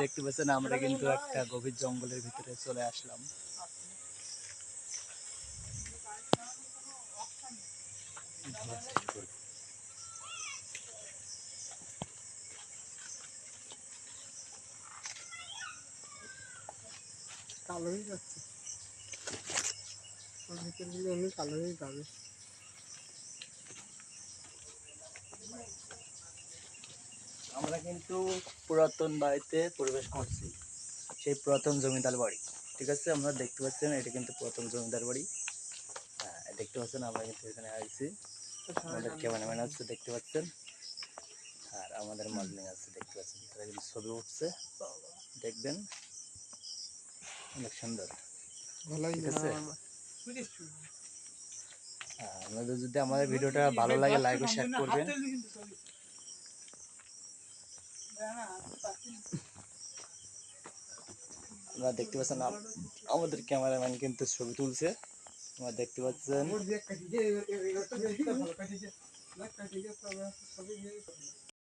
দেখতে পাচ্ছেন আমরা কিন্তু একটা গভীর জঙ্গলের ভিতরে চলে আসলাম। কালো হয়ে যাচ্ছে, ভিতরে দিলে এমনি কালো হয়ে যাবে। আমরা কিন্তু পুরাতন বাড়িতে প্রবেশ করছি, সেই পুরাতন জমিদার বাড়ি। ঠিক আছে, আমরা দেখতে পাচ্ছেন এটা কিন্তু পুরাতন জমিদার বাড়ি। হ্যাঁ, দেখতে পাচ্ছেন আমরা কিন্তু এখানে আসছি। আমাদের ক্যামেরাম্যান আছে দেখতে পাচ্ছেন, আর আমাদের মডেলিং আছে দেখতে পাচ্ছেন। তারা কিন্তু ছবি উঠছে, দেখবেন অনেক সুন্দর। ঠিক আছে, আপনাদের যদি আমাদের ভিডিওটা ভালো লাগে লাইক ও শেয়ার করবেন। আপনারা দেখতে পাচ্ছেন আমাদের ক্যামেরাম্যান কিন্তু ছবি তুলছে, আপনারা দেখতে পাচ্ছেন।